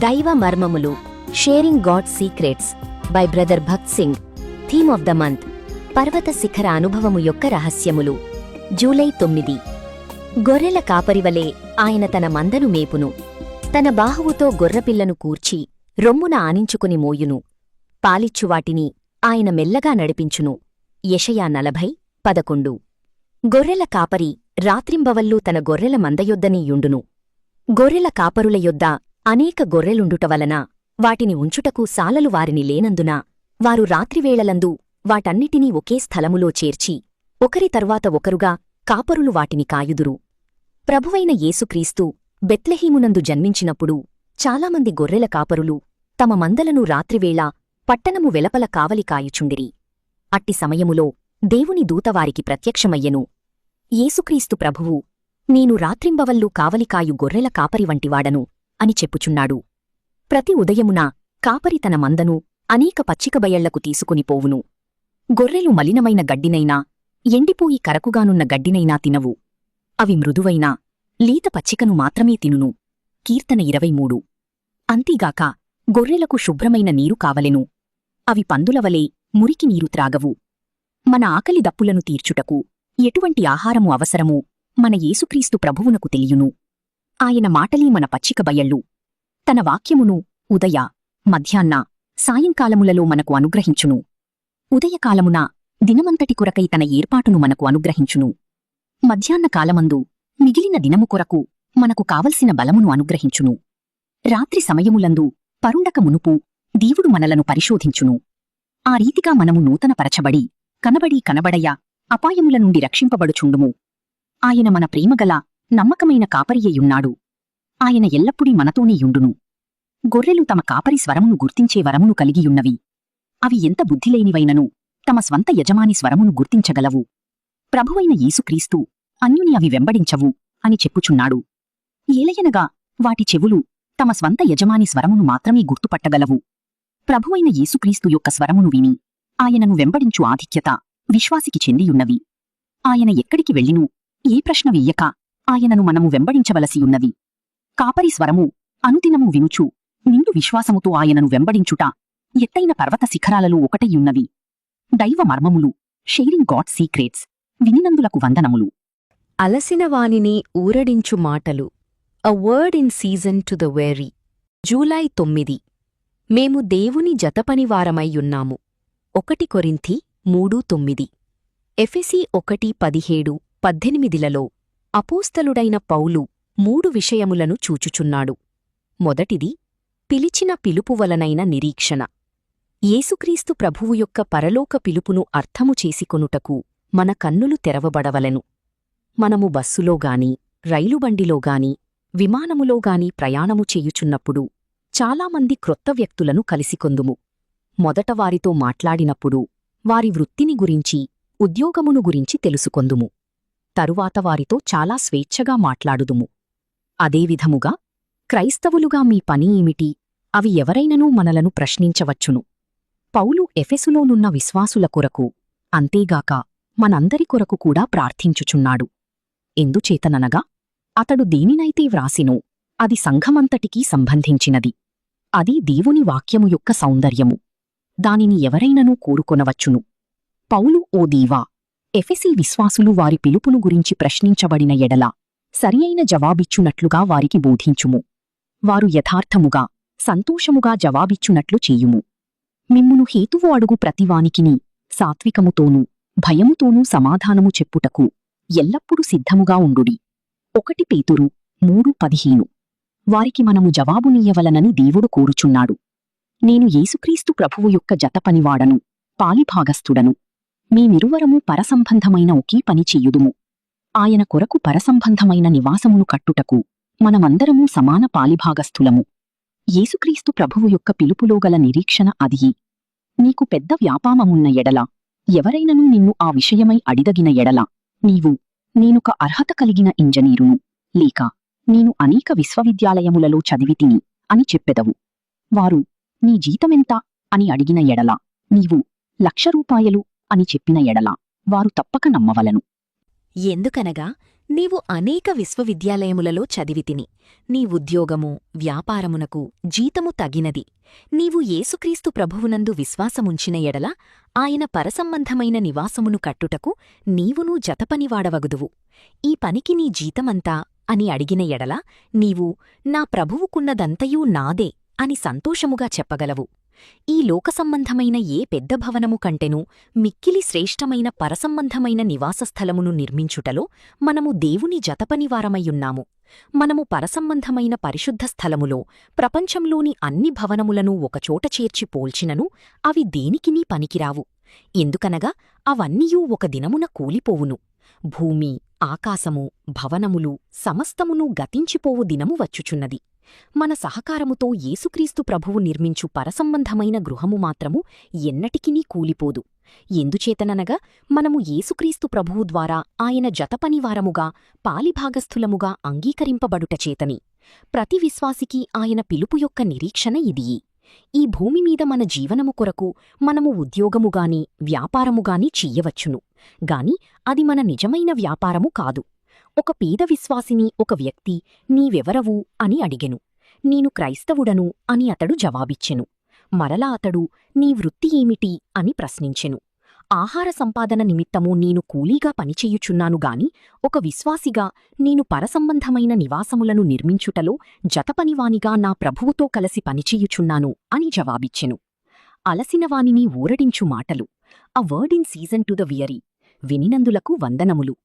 దైవ మర్మములు sharing God secrets by brother Bhakt Singh. Theme of the month పర్వత శిఖర అనుభవము యొక్క రహస్యములు. జూలై 9. గొర్రెల కాపరివలే ఆయన తన మందను మేపును. తన బాహువుతో గొర్రపిల్లను కూర్చి రొమ్మున ఆనించుకుని మోయును. పాలిచ్చువాటిని ఆయన మెల్లగా నడిపించును. యెషయా 40:11. గొర్రెల కాపరి రాత్రింబవల్లూ తన గొర్రెల మందయొద్దనే యుండును. గొర్రెల కాపరుల యొద్ద అనేక గొర్రెలుండుటవలన వాటిని ఉంచుటకు సాలలు వారిని లేనందున వారు రాత్రివేళలందు వాటన్నిటినీ ఒకే స్థలములో చేర్చి ఒకరి తర్వాత ఒకరుగా కాపరులు వాటిని కాయుదురు. ప్రభువైన యేసుక్రీస్తు బెత్లెహీమునందు జన్మించినప్పుడు చాలామంది గొర్రెల కాపరులు తమ మందలను రాత్రివేళ పట్టణము వెలపల కావలి కాయుచుండిరి. అట్టి సమయములో దేవుని దూత వారికి ప్రత్యక్షమయ్యెను. యేసుక్రీస్తు ప్రభువు, నేను రాత్రింబవల్లూ కావలికాయు గొర్రెల కాపరి వంటివాడను అని చెప్పుచున్నాడు. ప్రతి ఉదయమున కాపరి తన మందను అనేక పచ్చికబయళ్లకు తీసుకుని పోవును. గొర్రెలు మలినమైన గడ్డినైనా ఎండిపోయి కరకుగానున్న గడ్డినైనా తినవు. అవి మృదువైన లేత పచ్చికను మాత్రమే తినును. కీర్తన 23. అంతీగాక గొర్రెలకు శుభ్రమైన నీరు కావలెను. అవి పందులవలే మురికి నీరు త్రాగవు. మన ఆకలి దప్పులను తీర్చుటకు ఎటువంటి ఆహారము అవసరమో మన యేసుక్రీస్తు ప్రభువునకు తెలియును. ఆయన మాటలే మన పచ్చిక బయళ్ళు. తన వాక్యమును ఉదయ, మధ్యాహ్న, సాయంకాలములలో మనకు అనుగ్రహించును. ఉదయకాలమున దినమంతటి కొరకై తన ఏర్పాటును మనకు అనుగ్రహించును. మధ్యాహ్నకాలమందు మిగిలిన దినము కొరకు మనకు కావలసిన బలమును అనుగ్రహించును. రాత్రి సమయములందు పరుండక మునుపు దేవుడు మనలను పరిశోధించును. ఆ రీతిగా మనము నూతనపరచబడి కనబడయ అపాయముల నుండి రక్షింపబడుచుండుము. ఆయన మన ప్రేమగల నమ్మకమైన కాపరియయున్నాడు. ఆయన ఎల్లప్పుడీ మనతోనే యుండును. గొర్రెలు తమ కాపరి స్వరమును గుర్తించే వరమును కలిగియున్నవి. అవి ఎంత బుద్ధిలేనివైనను తమ స్వంత యజమాని స్వరమును గుర్తించగలవు. ప్రభువైన యేసుక్రీస్తు అన్యుని అవి వెంబడించవు అని చెప్పుచున్నాడు. ఏలయనగా వాటి చెవులు తమ స్వంత యజమాని స్వరమును మాత్రమే గుర్తుపట్టగలవు. ప్రభువైన యేసుక్రీస్తు యొక్క స్వరమును విని ఆయనను వెంబడించు ఆధిక్యత విశ్వాసికి చెందియున్నవి. ఆయన ఎక్కడికి వెళ్ళినూ ఏ ప్రశ్న వెయ్యక ఆయనను మనము వెంబడించవలసియున్నది. కాపరి స్వరము అనుదినము వినుచు నిండు విశ్వాసముతో ఆయనను వెంబడించుట ఎత్తైన పర్వత శిఖరాలలో ఒకటైయున్నవి. దైవ మర్మములు షేరింగ్ గాడ్ సీక్రెట్స్ వినినందులకు వందనములు. అలసిన వానిని ఊరడించు మాటలు. A word in season to the weary. July 9. మేము దేవుని జతపనివారమయ్యున్నాము. 1 కొరింథీ 3:9. ఎఫెసీ 1:17-18లలో అపోస్తలుడైన పౌలు 3 విషయములను చూచుచున్నాడు. మొదటిది, పిలిచిన పిలుపువలనైన నిరీక్షణ. యేసుక్రీస్తు ప్రభువు యొక్క పరలోక పిలుపును అర్థము చేసుకొనుటకు మన కన్నులు తెరవబడవలెను. మనము బస్సులోగాని, రైలుబండిలోగాని, విమానములోగాని ప్రయాణము చేయుచున్నప్పుడు చాలామంది క్రొత్త వ్యక్తులను కలిసికొందుము. మొదట వారితో మాట్లాడినప్పుడు వారి వృత్తిని గురించి, ఉద్యోగమును గురించి తెలుసుకొందుము. తరువాత వారితో చాలా స్వేచ్ఛగా మాట్లాడుదుము. అదేవిధముగా క్రైస్తవులుగా మీ పని ఏమిటి, అవి ఎవరైననూ మనలను ప్రశ్నించవచ్చును. పౌలు ఎఫెసులోనున్న విశ్వాసుల కొరకు, అంతేగాక మనందరి కొరకు కూడా ప్రార్థించుచున్నాడు. ఎందుచేతననగా అతడు దేనినైతే వ్రాసినో అది సంఘమంతటికీ సంబంధించినది. అది దేవుని వాక్యము యొక్క సౌందర్యము. దానిని ఎవరైననూ కోరుకొనవచ్చును. పౌలు, ఓ దీవా, ఎఫెసీ విశ్వాసులు వారి పిలుపును గురించి ప్రశ్నించబడిన ఎడల సరియైన జవాబిచ్చునట్లుగా వారికి బోధించుము. వారు యథార్థముగా, సంతోషముగా జవాబిచ్చునట్లు చేయుము. మిమ్మును హేతువు అడుగు ప్రతివానికిని సాత్వికముతోనూ భయముతోనూ సమాధానము చెప్పుటకు ఎల్లప్పుడూ సిద్ధముగా ఉండుడి. 1 పేతురు 3:15. వారికి మనము జవాబునీయవలనని దేవుడు కోరుచున్నాడు. నేను యేసుక్రీస్తు ప్రభువు యొక్క జతపనివాడను, పాలిభాగస్థుడను. మేమిరువరము పరసంబంధమైన ఒకే పని చెయ్యుదుము. ఆయన కొరకు పరసంబంధమైన నివాసమును కట్టుటకు మనమందరమూ సమాన పాలిభాగస్థులము. యేసుక్రీస్తు ప్రభువు యొక్క పిలుపులోగల నిరీక్షణ అదియే. నీకు పెద్ద వ్యాపామమున్న ఎడల, ఎవరైననూ నిన్ను ఆ విషయమై అడిదగిన ఎడల, నీవు, నేనొక అర్హత కలిగిన ఇంజనీరును, లేక నేను అనేక విశ్వవిద్యాలయములలో చదివితిని అని చెప్పెదవు. వారు, నీ జీతమెంత అని అడిగిన ఎడల, నీవు ₹1,00,000 అని చెప్పిన ఎడల వారు తప్పక నమ్మవలను. ఎందుకనగా నీవు అనేక విశ్వవిద్యాలయములలో చదివితిని. నీ ఉద్యోగము, వ్యాపారమునకు జీతము తగినది. నీవు యేసుక్రీస్తు ప్రభువునందు విశ్వాసముంచిన ఎడల ఆయన పరసంబంధమైన నివాసమును కట్టుటకు నీవునూ జతపనివాడవగుదువు. ఈ పనికి నీ జీతమంతా అని అడిగిన ఎడల నీవు నా ప్రభువుకున్నదంతయూ నాదే అని సంతోషముగా చెప్పగలవు. ఈ లోకసంబంధమైన ఏ పెద్ద భవనము కంటెనూ మిక్కిలి శ్రేష్టమైన పరసంబంధమైన నివాసస్థలమును నిర్మించుటలో మనము దేవుని జతపనివారమయ్యున్నాము. మనము పరసంబంధమైన పరిశుద్ధ స్థలములో ప్రపంచంలోని అన్ని భవనములను ఒకచోట చేర్చి పోల్చినను అవి దేనికినీ పనికిరావు. ఎందుకనగా అవన్నీయూ ఒక దినమున కూలిపోవును. భూమి, ఆకాశము, భవనములు సమస్తమును గతించిపోవు దినము వచ్చుచున్నది. మన సహకారముతో యేసుక్రీస్తు ప్రభువు నిర్మించు పరసంబంధమైన గృహము మాత్రము ఎన్నటికినీ కూలిపోదు. ఎందుచేతననగా మనము యేసుక్రీస్తు ప్రభువు ద్వారా ఆయన జతపనివారముగా పాలిభాగస్థులముగా అంగీకరింపబడుటచేతని. ప్రతి విశ్వాసికి ఆయన పిలుపు యొక్క నిరీక్షణ ఇదియే. ఈ భూమిమీద మన జీవనము కొరకు మనము ఉద్యోగముగాని వ్యాపారముగాని చెయ్యవచ్చును గాని అది మన నిజమైన వ్యాపారము కాదు. ఒక పేద విశ్వాసిని ఒక వ్యక్తి నీవెవరవు అని అడిగెను. నేను క్రైస్తవుడను అని అతడు జవాబిచ్చెను. మరలా అతడు నీ వృత్తి ఏమిటి అని ప్రశ్నించెను. ఆహార సంపాదన నిమిత్తము నేను కూలీగా పనిచెయ్యుచున్నాను గాని ఒక విశ్వాసిగా నేను పరసంబంధమైన నివాసములను నిర్మించుటలో జతపనివానిగా నా ప్రభువుతో కలసి పనిచెయ్యుచున్నాను అని జవాబిచ్చెను. అలసినవానిని ఊరడించు మాటలు. A word in season to the weary. వినినందులకు వందనములు.